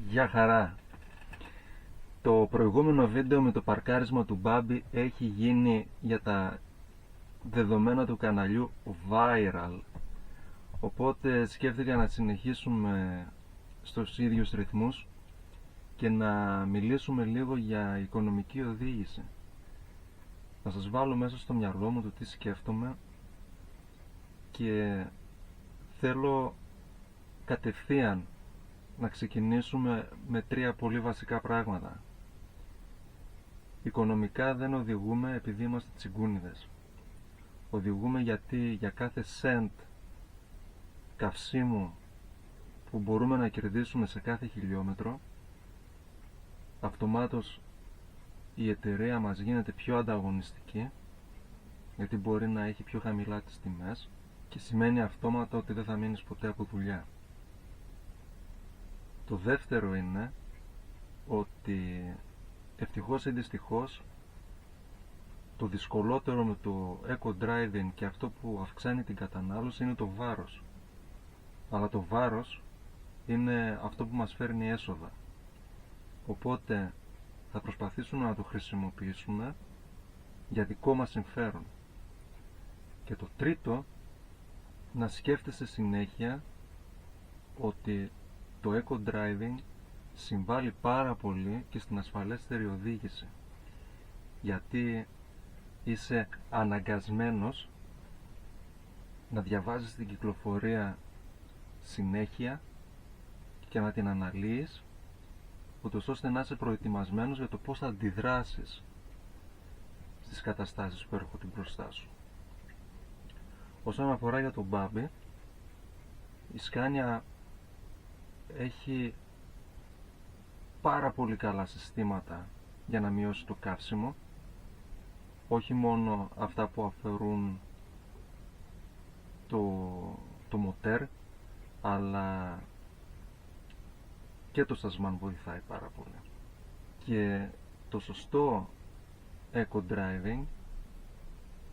Γεια χαρά. Το προηγούμενο βίντεο με το παρκάρισμα του Μπάμπη έχει γίνει για τα δεδομένα του καναλιού viral. Οπότε σκέφτηκα να συνεχίσουμε στους ίδιους ρυθμούς και να μιλήσουμε λίγο για οικονομική οδήγηση. Να σας βάλω μέσα στο μυαλό μου το τι σκέφτομαι και θέλω κατευθείαν να ξεκινήσουμε με τρία πολύ βασικά πράγματα. Οικονομικά δεν οδηγούμε επειδή είμαστε τσιγκούνιδες. Οδηγούμε γιατί για κάθε σεντ καυσίμου που μπορούμε να κερδίσουμε σε κάθε χιλιόμετρο, αυτομάτως η εταιρεία μας γίνεται πιο ανταγωνιστική, γιατί μπορεί να έχει πιο χαμηλά τις τιμές και σημαίνει αυτόματα ότι δεν θα μείνεις ποτέ από δουλειά. Το δεύτερο είναι ότι ευτυχώς ή δυστυχώς το δυσκολότερο με το eco-driving και αυτό που αυξάνει την κατανάλωση είναι το βάρος. Αλλά το βάρος είναι αυτό που μας φέρνει έσοδα. Οπότε θα προσπαθήσουμε να το χρησιμοποιήσουμε για δικό μας συμφέρον. Και το τρίτο, να σκέφτεσαι συνέχεια ότι το eco-driving συμβάλλει πάρα πολύ και στην ασφαλέστερη οδήγηση, γιατί είσαι αναγκασμένος να διαβάζεις την κυκλοφορία συνέχεια και να την αναλύεις, ούτως ώστε να είσαι προετοιμασμένος για το πώς θα αντιδράσεις στις καταστάσεις που έρχονται μπροστά σου. Όσον αφορά για τον Μπάμπη, η Scania έχει πάρα πολύ καλά συστήματα για να μειώσει το καύσιμο, όχι μόνο αυτά που αφορούν το μοτέρ, αλλά και το σασμάν βοηθάει πάρα πολύ. Και το σωστό eco-driving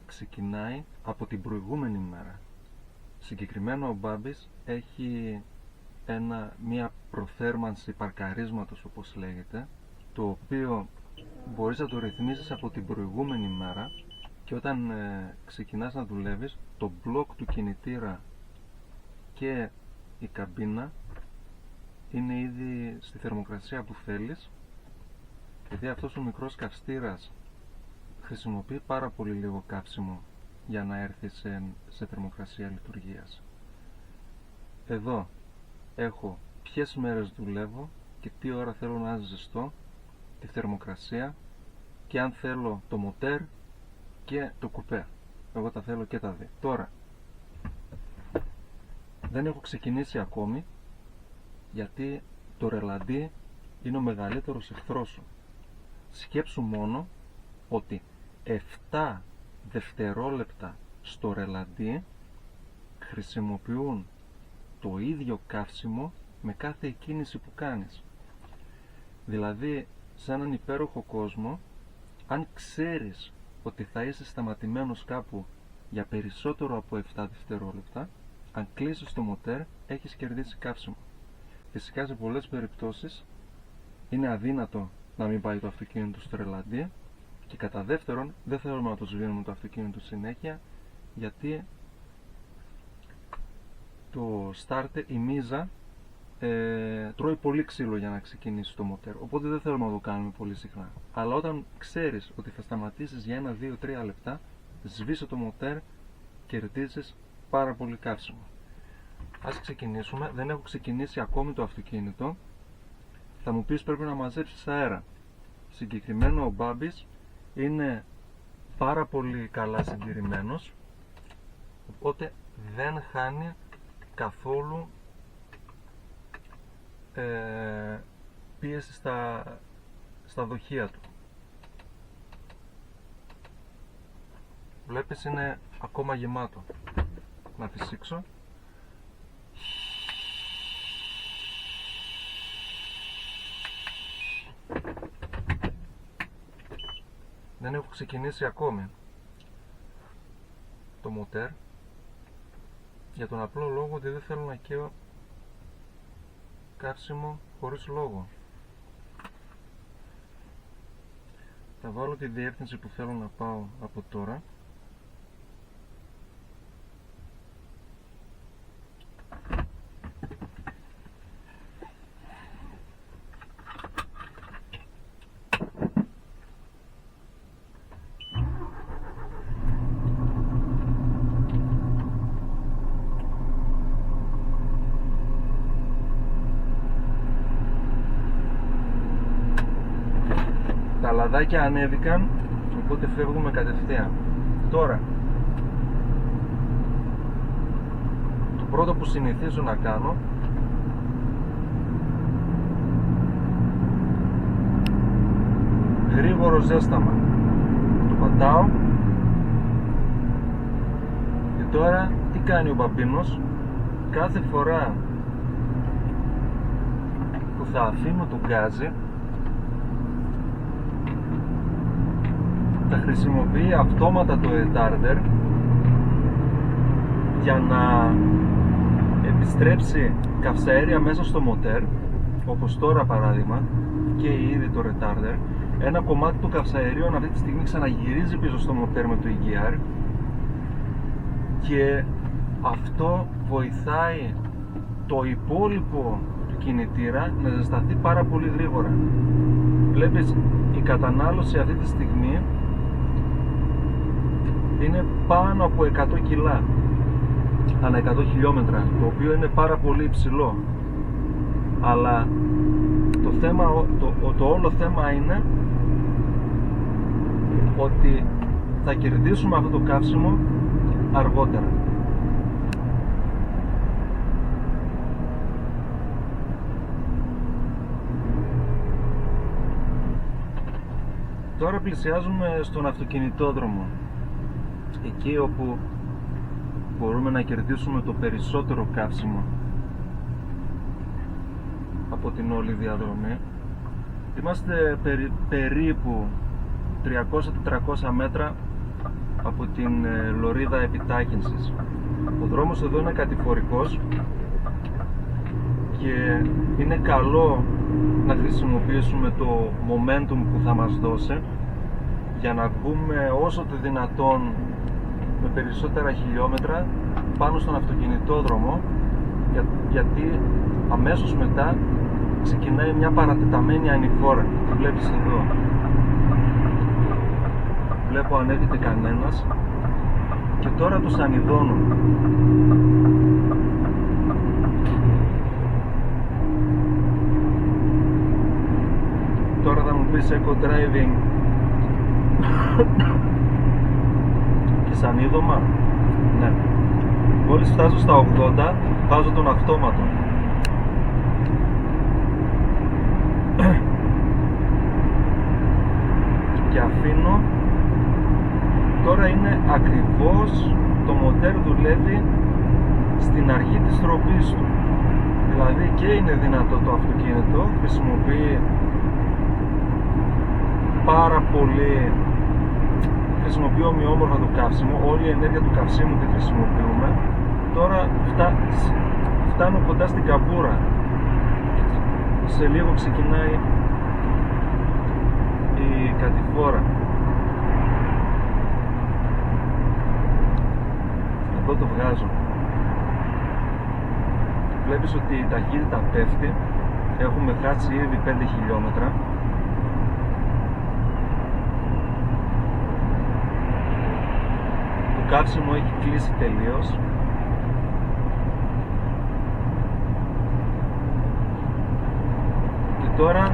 ξεκινάει από την προηγούμενη μέρα. Συγκεκριμένα ο Μπάμπης έχει μια προθέρμανση παρκαρίσματος, όπως λέγεται, το οποίο μπορείς να το ρυθμίσεις από την προηγούμενη μέρα, και όταν ξεκινάς να δουλεύεις, το μπλοκ του κινητήρα και η καμπίνα είναι ήδη στη θερμοκρασία που θέλεις, γιατί αυτός ο μικρός καυστήρας χρησιμοποιεί πάρα πολύ λίγο καύσιμο για να έρθει σε θερμοκρασία λειτουργίας. Εδώ έχω ποιες μέρες δουλεύω και τι ώρα θέλω να είναι ζεστό, τη θερμοκρασία και αν θέλω το μοτέρ και το κουπέ. Εγώ τα θέλω και τα δύο. Τώρα δεν έχω ξεκινήσει ακόμη, γιατί το ρελαντί είναι ο μεγαλύτερος εχθρός σου. Σκέψου μόνο ότι 7 δευτερόλεπτα στο ρελαντί χρησιμοποιούν το ίδιο καύσιμο με κάθε κίνηση που κάνεις. Δηλαδή, σε έναν υπέροχο κόσμο, αν ξέρεις ότι θα είσαι σταματημένος κάπου για περισσότερο από 7 δευτερόλεπτα, αν κλείσεις το μοτέρ, έχεις κερδίσει καύσιμο. Φυσικά σε πολλές περιπτώσεις είναι αδύνατο να μην πάει το αυτοκίνητο στο ρελαντί, και κατά δεύτερον δεν θέλουμε να το σβήνουμε το αυτοκίνητο συνέχεια, γιατί το starter, η μίζα, τρώει πολύ ξύλο για να ξεκινήσει το μοτέρ, οπότε δεν θέλουμε να το κάνουμε πολύ συχνά. Αλλά όταν ξέρεις ότι θα σταματήσεις για 1, 2, 3 λεπτά, σβήσε το μοτέρ, κερδίζεις πάρα πολύ καύσιμο. Ας ξεκινήσουμε. Δεν έχω ξεκινήσει ακόμη το αυτοκίνητο. Θα μου πεις πρέπει να μαζέψεις αέρα. Συγκεκριμένο ο Μπάμπης είναι πάρα πολύ καλά συντηρημένος, οπότε δεν χάνει καθόλου πίεση στα δοχεία του. Βλέπεις, είναι ακόμα γεμάτο. Να φυσήξω. Δεν έχω ξεκινήσει ακόμη το μοτέρ, για τον απλό λόγο ότι δεν θέλω να καίω καύσιμο χωρίς λόγο. Θα βάλω τη διεύθυνση που θέλω να πάω από τώρα. Τα λαδάκια ανέβηκαν, οπότε φεύγουμε κατευθείαν. Τώρα, το πρώτο που συνηθίζω να κάνω γρήγορο ζέσταμα. Το πατάω και τώρα τι κάνει ο μπαμπίνος? Κάθε φορά που θα αφήνω το γκάζι θα χρησιμοποιεί αυτόματα το retardor για να επιστρέψει καυσαέρια μέσα στο μοτέρ, όπως τώρα παράδειγμα, και ήδη το retardor. Ένα κομμάτι του καυσαερίων αυτή τη στιγμή ξαναγυρίζει πίσω στο μοτέρ με το EGR και αυτό βοηθάει το υπόλοιπο του κινητήρα να ζεσταθεί πάρα πολύ γρήγορα. Βλέπεις, η κατανάλωση αυτή τη στιγμή είναι πάνω από 100 κιλά ανά 100 χιλιόμετρα, το οποίο είναι πάρα πολύ υψηλό. Αλλά το όλο θέμα είναι ότι θα κερδίσουμε αυτό το καύσιμο αργότερα. Τώρα πλησιάζουμε στον αυτοκινητόδρομο, εκεί όπου μπορούμε να κερδίσουμε το περισσότερο καύσιμο από την όλη διαδρομή. Είμαστε περίπου 300-400 μέτρα από την λωρίδα επιτάχυνσης. Ο δρόμος εδώ είναι κατηφορικός και είναι καλό να χρησιμοποιήσουμε το momentum που θα μας δώσει για να βγούμε όσο το δυνατόν με περισσότερα χιλιόμετρα πάνω στον αυτοκινητόδρομο, γιατί αμέσως μετά ξεκινάει μια παρατεταμένη ανηφόρα. Τη βλέπεις εδώ. Βλέπω αν έρχεται κανένας και τώρα τους ανηδώνω. Τώρα θα μου πεις eco driving και σαν είδωμα. Ναι. Μόλις φτάσω στα 80 βάζω τον αυτόματο. Και αφήνω. Τώρα είναι ακριβώς, το μοτέρ δουλεύει στην αρχή της τροπής του. Δηλαδή και είναι δυνατό το αυτοκίνητο, χρησιμοποιεί πάρα πολύ, χρησιμοποιεί ομοιόμορφα το καύσιμο, όλη η ενέργεια του καυσίμου τη χρησιμοποιούμε. Τώρα φτάνω κοντά στην καμπούρα. Σε λίγο ξεκινάει η κατηφόρα. Εδώ το βγάζω. Βλέπεις ότι η ταχύτητα πέφτει. Έχουμε χάσει ήδη 5 χιλιόμετρα. Το καύσιμο έχει κλείσει τελείως. Και τώρα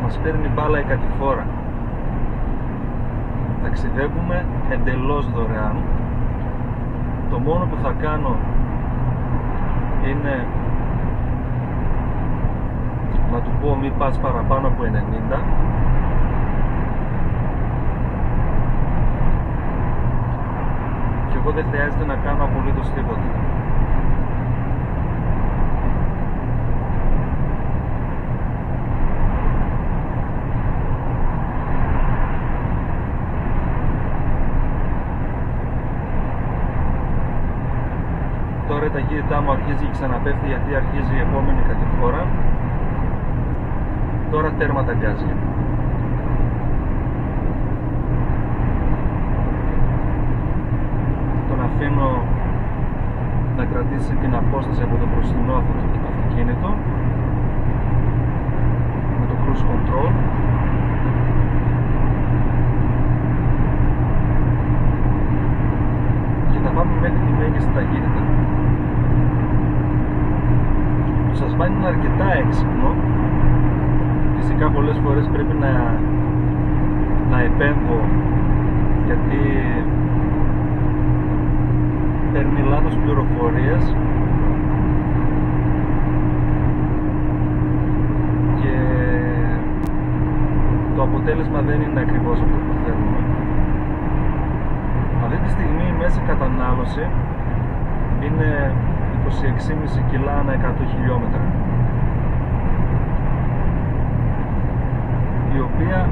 μας παίρνει μπάλα η κατηφόρα. Ταξιδεύουμε εντελώς δωρεάν. Το μόνο που θα κάνω είναι να του πω μη πας παραπάνω από 90. Και εγώ δεν χρειάζεται να κάνω απολύτως τίποτα. Τώρα η ταχύτητά μου αρχίζει και ξαναπέφτει, γιατί αρχίζει η επόμενη κατηφόρα. τέρμα τα γκάζια. Τον αφήνω να κρατήσει την απόσταση από το μπροστινό αυτοκίνητο με το cruise control. Και θα πάμε μέχρι τη μέγιστη ταχύτητα. Το Σασβάν είναι αρκετά έξυπνο. Φυσικά πολλές φορές πρέπει να επέμβω, γιατί παίρνει λάθος πληροφορίες και το αποτέλεσμα δεν είναι ακριβώς αυτό που θέλουμε. Αυτή τη στιγμή η μέση κατανάλωση είναι 26,5 κιλά ανά 100 χιλιόμετρα, η οποία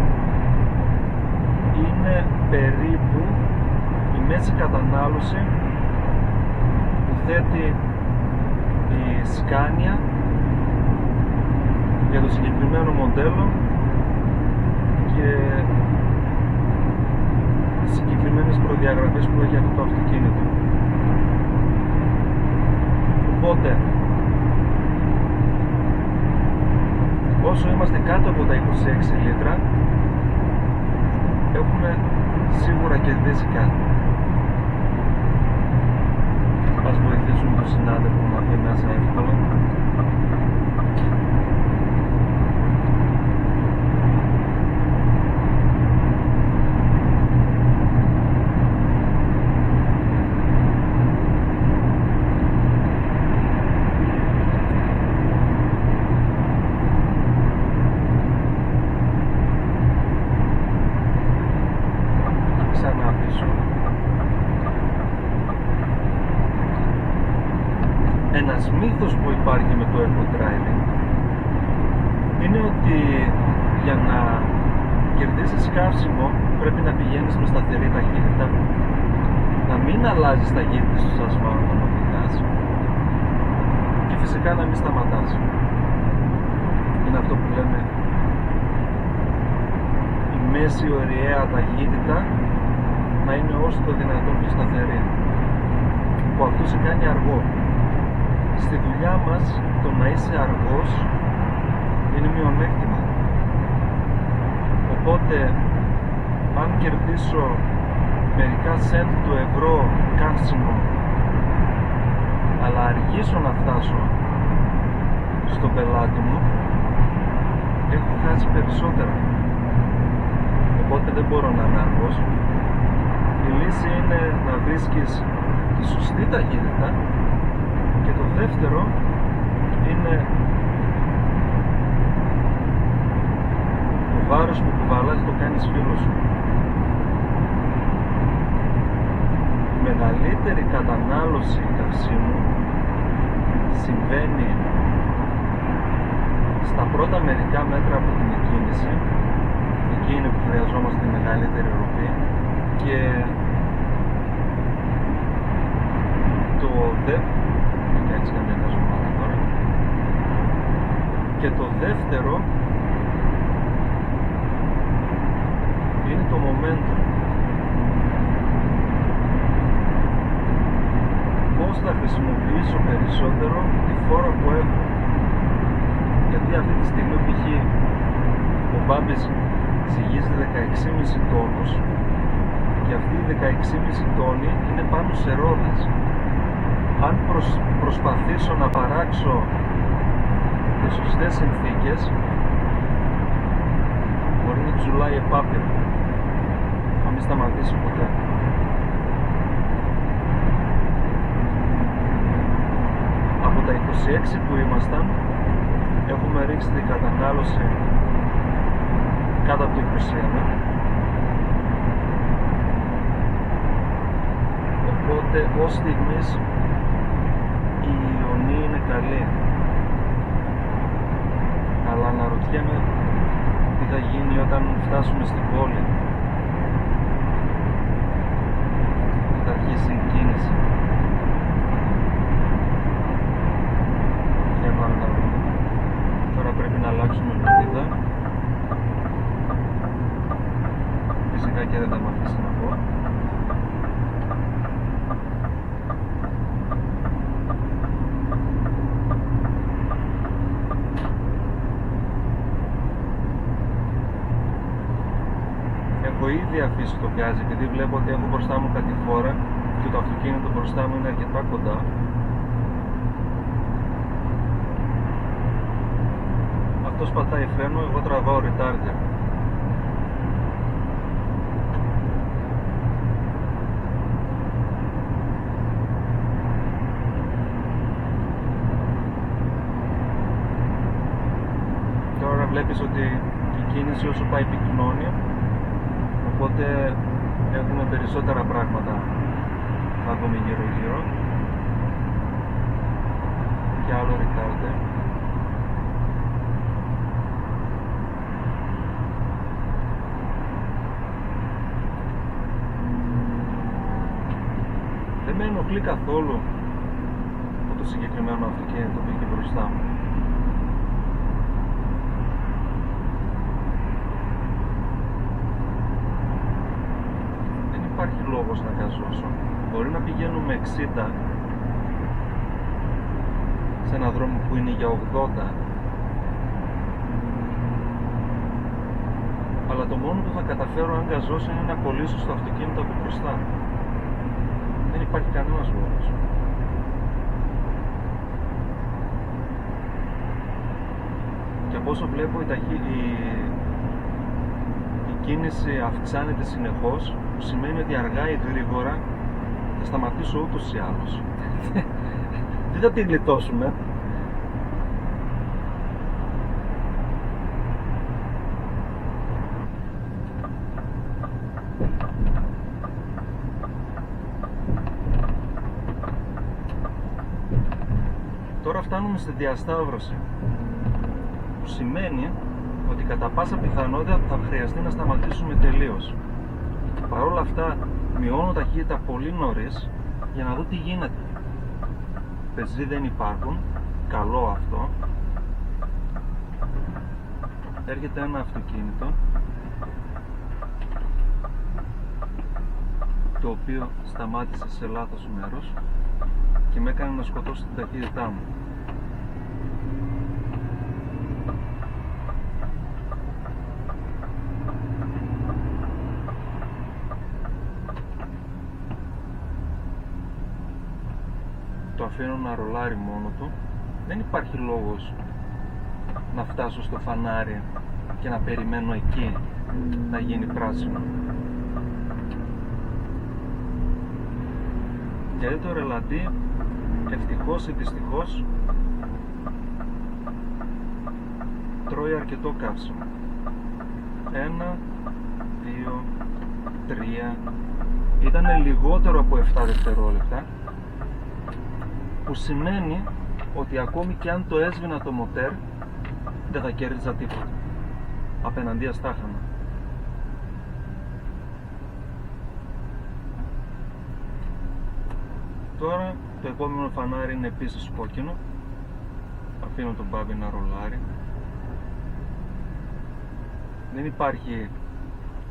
είναι περίπου η μέση κατανάλωση που θέτει η Scania για το συγκεκριμένο μοντέλο και τις συγκεκριμένες προδιαγραφές που έχει αυτό το αυτοκίνητο. Οπότε, όσο είμαστε κάτω από τα 26 λίτρα, έχουμε σίγουρα κερδίσει κάτι. Ας βοηθήσουμε τον συνάδελφο που μαθαίνει μέσα εύκολα. Ένας μύθος που υπάρχει με το eco driving είναι ότι για να κερδίσεις καύσιμο πρέπει να πηγαίνεις με σταθερή ταχύτητα, να μην αλλάζεις ταχύτητα στο ασφάλτο όταν οδηγάς και φυσικά να μην σταματάς. Είναι αυτό που λέμε η μέση ωριαία ταχύτητα να είναι όσο το δυνατόν πιο σταθερή, που αυτό σε κάνει αργό. Στη δουλειά μας το να είσαι αργός είναι μειονέκτημα. Οπότε αν κερδίσω μερικά σέντ του ευρώ καύσιμο αλλά αργήσω να φτάσω στον πελάτη μου, έχω χάσει περισσότερα. Οπότε δεν μπορώ να είμαι αργός. Η λύση είναι να βρίσκεις τη σωστή ταχύτητα. Και το δεύτερο είναι το βάρος που κουβαλάς το κάνεις φίλο σου. Η μεγαλύτερη κατανάλωση καυσίμου συμβαίνει στα πρώτα μερικά μέτρα από την εκκίνηση. Εκεί είναι που χρειαζόμαστε τη μεγαλύτερη ροπή και το και το δεύτερο είναι το momentum. Πώς θα χρησιμοποιήσω περισσότερο τη φόρα που έχω. Γιατί αυτή τη στιγμή π.χ. ο Μπάμπης ζυγίζει 16,5 τόνους και αυτοί οι 16,5 τόνοι είναι πάνω σε ρόδες. Αν προσπαθήσω να παράξω τις σωστές συνθήκες, μπορεί να τζουλάει επάπειρα, να μην σταματήσει ποτέ. Από τα 26 που ήμασταν έχουμε ρίξει την κατανάλωση κάτω από το 21, οπότε ως στιγμής η ιονή είναι καλή. Αλλά αναρωτιέμαι τι θα γίνει όταν φτάσουμε στην πόλη. Θα αρχίσει η κίνηση. Για πάμε να δούμε. Τώρα πρέπει να αλλάξουμε βενζίνα. Φυσικά και δεν θα με αφήσει να πω. Έχω ήδη αφήσει το γκάζι επειδή βλέπω ότι έχω μπροστά μου κατηφόρα και το αυτοκίνητο μπροστά μου είναι αρκετά κοντά. Αυτός πατάει φρένο, εγώ τραβάω retarded. Τώρα βλέπεις ότι η κίνηση όσο πάει πυκνώνει, οπότε έχουμε περισσότερα πράγματα να δούμε γύρω γύρω και άλλο retarded. Δεν με ενοχλεί καθόλου το συγκεκριμένο αυτοκίνητο που είχε μπροστά μου. Δεν υπάρχει λόγος να γκαζώσω. Μπορεί να πηγαίνουμε 60 σε ένα δρόμο που είναι για 80, αλλά το μόνο που θα καταφέρω αν γκαζώσω είναι να κολλήσω στο αυτοκίνητο από μπροστά. Δεν υπάρχει κανένας λόγος. Και από όσο βλέπω η κίνηση αυξάνεται συνεχώς, που σημαίνει ότι αργά ή γρήγορα θα σταματήσω ούτως ή άλλως. Δεν θα τη γλιτώσουμε. Τώρα φτάνουμε στη διασταύρωση, που σημαίνει ότι κατά πάσα πιθανότητα θα χρειαστεί να σταματήσουμε τελείως. Παρ' όλα αυτά μειώνω ταχύτητα πολύ νωρίς για να δω τι γίνεται. Πεζοί δεν υπάρχουν, καλό αυτό. Έρχεται ένα αυτοκίνητο το οποίο σταμάτησε σε λάθος μέρος και με έκανε να σκοτώσω την ταχύτητά μου. Το αφήνω να ρολάρει μόνο του. Δεν υπάρχει λόγος να φτάσω στο φανάρι και να περιμένω εκεί να γίνει πράσινο. Γιατί το ρελαντί, ευτυχώς ή δυστυχώς, τρώει αρκετό καύσιμο. 1, 2, 3. Ήτανε λιγότερο από 7 δευτερόλεπτα, που σημαίνει ότι ακόμη και αν το έσβηνα το μοτέρ δεν θα κέρδιζα τίποτα απέναντία στα χάνα. Τώρα το επόμενο φανάρι είναι επίσης κόκκινο. Αφήνω τον μπάμπι να ρολάρει. Δεν υπάρχει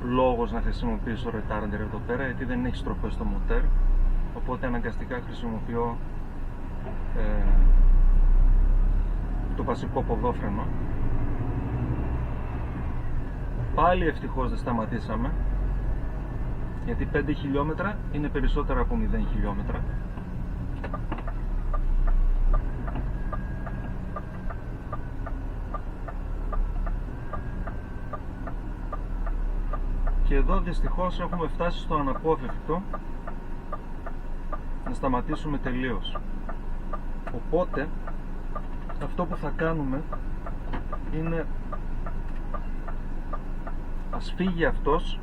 λόγος να χρησιμοποιήσω retarder εδώ πέρα, γιατί δεν έχει στροφές στο μοτέρ, οπότε αναγκαστικά χρησιμοποιώ το βασικό ποδόφρενο. Πάλι ευτυχώς δεν σταματήσαμε, γιατί 5 χιλιόμετρα είναι περισσότερα από 0 χιλιόμετρα. Και εδώ δυστυχώς έχουμε φτάσει στο αναπόφευκτο να σταματήσουμε τελείως. Οπότε αυτό που θα κάνουμε είναι, ας φύγει αυτός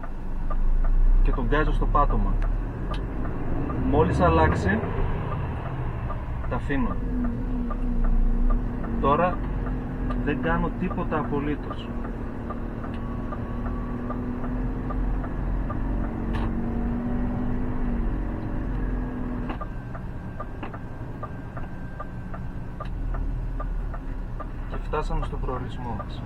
και τον γκάζω στο πάτωμα. Μόλις αλλάξει τα αφήνω. Τώρα δεν κάνω τίποτα απολύτως. φτάσαμε στον προορισμό μας.